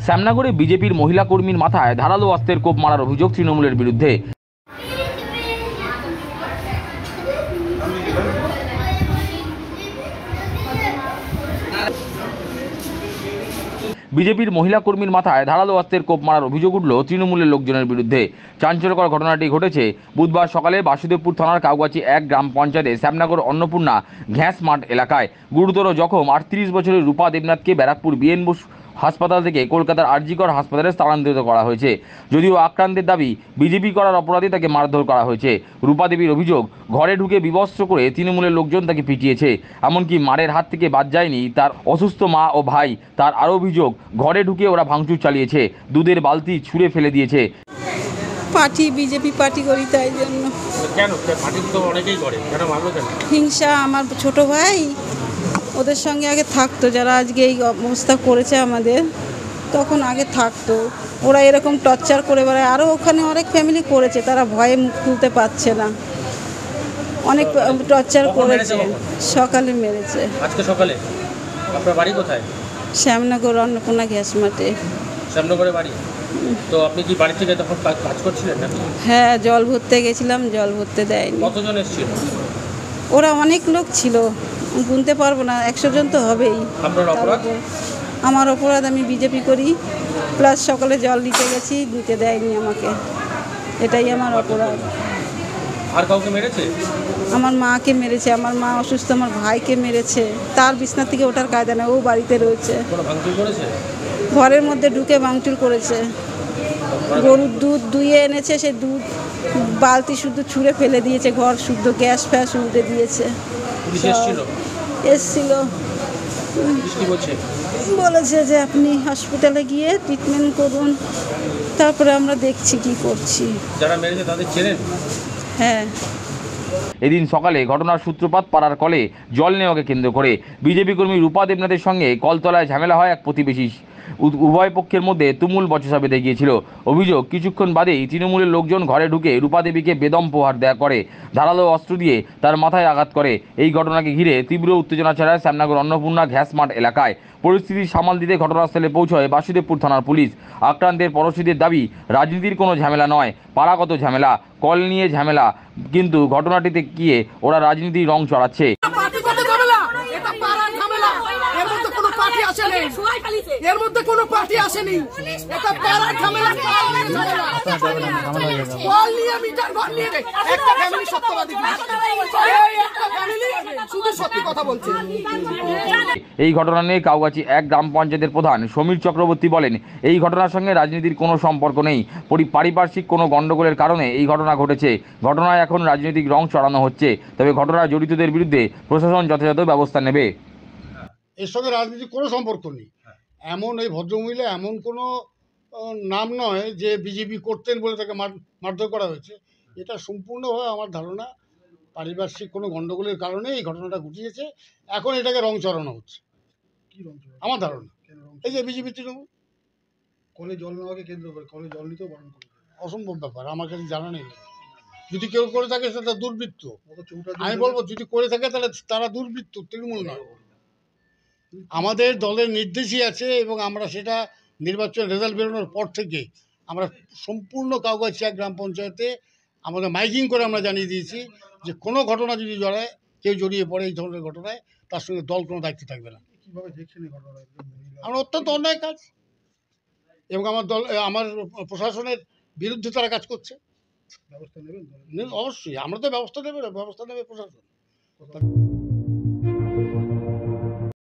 শ্যামনগরে বিজেপির মহিলা কর্মীর মাথায় ধারালো অস্ত্রের কোপ মারার অভিযোগ তৃণমূলের বিরুদ্ধে। বিজেপির মহিলা কর্মীর মাথায় ধারালো অস্ত্রের কোপ মারার অভিযোগ উঠল তৃণমূলের লোকজনের বিরুদ্ধে। চাঞ্চল্যকর ঘটনাটি ঘটেছে বুধবার সকালে বাসুদেবপুর থানার কাউগাছি 1 গ্রাম পঞ্চায়েতে শ্যামনগর অন্নপূর্ণা ঘ্যাস মাঠ এলাকায়। গুরুতর জখম 38 বছরের রূপা দেবনাথকে ব্যারাকপুর বিএন বোস হাসপাতাল থেকে কলকাতার আরজিকর হাসপাতালে স্থানান্তরিত করা হয়েছে। যদিও আক্রান্তের দাবি বিজেপি করার অপরাধে তাকে মারধর করা হয়েছে। রূপা দেবীর অভিযোগ, ঘরে ঢুকে বিবস্ত্র করে তৃণমূলের লোকজন তাকে পিটিয়েছে। এমনকি মারের হাত থেকে বাদ যায়নি তার অসুস্থ মা ও ভাই। তার আরও অভিযোগ, ঘরে ঢুকে ওরা ভাঙচুর চালিয়েছে, দুধের বালতি ছুঁড়ে ফেলে দিয়েছে। পার্টি বিজেপি পার্টি করি, তাই জন্য। কেন পার্টি তো অনেকেই করে, কেন মারলো কেন? হিংসা। আমার ছোট ভাই ওদের সঙ্গে আগে থাকতো, যারা আজকে এই অবস্থা করেছে আমাদের, তখন আগে থাকতো। ওরা এরকম টর্চার করে বেড়ায়। আরও ওখানে অনেক ফ্যামিলি করেছে, তারা ভয়ে মুখ খুলতে পারছে না। অনেক টর্চার করেছে। সকালে মেরেছে। আজকে সকালে? আপনার বাড়ি কোথায়? শ্যামনগর অন্নপূর্ণা গ্যাস মাঠে। শ্যামনগরে বাড়ি? তো আপনি কি বাড়ি থেকে তখন কাজ করছিলেন নাকি? হ্যাঁ, জল ভরতে গেছিলাম, জল ভরতে দেয়নি। কতজন এসেছিল? ওরা অনেক লোক ছিল, গুনতে পারবো না, 100 জন তো হবেই। আপনার অপরাধ? আমার অপরাধ, আমি বিজেপি করি, প্লাস সকালে জল দিতে গেছি, দিতে দেয়নি আমাকে, এটাই আমার অপরাধ। আর কাউকে মেরেছে? আমার মাকে মেরেছে, আমার মা অসুস্থ, আমার ভাইকে মেরেছে। তার বিছনা থেকে ওঠার কায়দা নেই, ও বাড়িতে রয়েছে। কোনো ভাঙচুর করেছে? ঘরের মধ্যে ঢুকে ভাঙচুর করেছে। গরুর দুধ দুইয়ে এনেছে, সে দুধ বালতি শুদ্ধ ছুঁড়ে ফেলে দিয়েছে, ঘর শুদ্ধ গ্যাস ফ্যাস উল্টে দিয়েছে। পুলিশ এসেছিল? এসছিল। বলেছে যে আপনি হসপিটালে গিয়ে ট্রিটমেন্ট করুন, তারপরে আমরা দেখছি কি করছি। যারা মেরেছে তাদের চেনেন? হ্যাঁ। এদিন সকালে ঘটনার সূত্রপাত পাড়ার কলে জল নেওয়াকে কেন্দ্র করে। বিজেপি কর্মী রূপা দেবনাথের সঙ্গে কলতলায় ঝামেলা হয় এক প্রতিবেশী। উভয় পক্ষের মধ্যে তুমুল বচসা বেঁধে গিয়েছিল। অভিযোগ, কিছুক্ষণ বাদেই তৃণমূলের লোকজন ঘরে ঢুকে রূপা দেবীকে বেদম প্রহার দেয়া করে, ধারালো অস্ত্র দিয়ে তার মাথায় আঘাত করে। এই ঘটনাকে ঘিরে তীব্র উত্তেজনা ছড়ায় শ্যামনগর অন্নপূর্ণা ঘ্যাস মাঠ এলাকায়। পরিস্থিতি সামাল দিতে ঘটনাস্থলে পৌঁছয় বাসুদেবপুর থানার পুলিশ। আক্রান্তের পড়শিদের দাবি, রাজনীতির কোনো ঝামেলা নয়, পাড়াগত ঝামেলা, কল নিয়ে ঝামেলা, কিন্তু ঘটনাটিতে গিয়ে ওরা রাজনীতির রং চড়াচ্ছে। এর মধ্যে কোনো পার্টি আসেনি, এটা পাড়ার ঝামেলা। বল নিয়ে মিটার ঘর নিয়ে একটা ফ্যামিলি সত্যবাদী, একটা ফ্যামিলি শুধু সত্যি কথা বলছে। এই ঘটনা নিয়ে কাউগাছি 1 গ্রাম পঞ্চায়েতের প্রধান সমীর চক্রবর্তী বলেন, এই ঘটনার সঙ্গে রাজনীতির কোনো সম্পর্ক নেই, পারিপার্শ্বিক কোনো গণ্ডগোলের কারণে এই ঘটনা ঘটেছে। ঘটনায় এখন রাজনৈতিক রং চড়ানো হচ্ছে, তবে ঘটনায় জড়িতদের বিরুদ্ধে প্রশাসন যথাযথ ব্যবস্থা নেবে। এর সঙ্গে রাজনীতির কোনো সম্পর্ক নেই। এমন এই ভদ্রমহিলা এমন কোনো নাম নয় যে বিজেপি করতেন বলে তাকে মারধর করা হয়েছে। এটা সম্পূর্ণভাবে আমার ধারণা পারিপার্শ্বিক কোনো গণ্ডগোলের কারণে এই ঘটনাটা ঘটিয়েছে। এখন এটাকে রং চড়ানো হচ্ছে, আমার ধারণা। এই যে বিজেপি তৃণমূল কলে জল নেওয়াকে কেন্দ্র করে, কলে জল নিতেও বারণ করে, অসম্ভব ব্যাপার। আমার কাছে জানা নেই। যদি কেউ করে থাকে সেটা দুর্বৃত্ত। আমি বলবো যদি করে থাকে তাহলে তারা দুর্বৃত্ত, তৃণমূল নয়। আমাদের দলের নির্দেশই আছে এবং আমরা সেটা নির্বাচন রেজাল্ট বেরোনোর পর থেকে আমরা সম্পূর্ণ কাউগাছি 1 গ্রাম পঞ্চায়েতে আমাদের মাইকিং করে আমরা জানিয়ে দিয়েছি যে কোনো ঘটনা যদি কেউ জড়িয়ে পড়ে এই ধরনের ঘটনায়, তার সঙ্গে দল কোনো দায়িত্ব থাকবে না। কীভাবে দেখছেন এই ঘটনা? আমরা অত্যন্ত অন্যায় কাজ, এবং আমার প্রশাসনের বিরুদ্ধে তারা কাজ করছে। ব্যবস্থা নেবেন? অবশ্যই আমরা তো ব্যবস্থা নেবে প্রশাসন।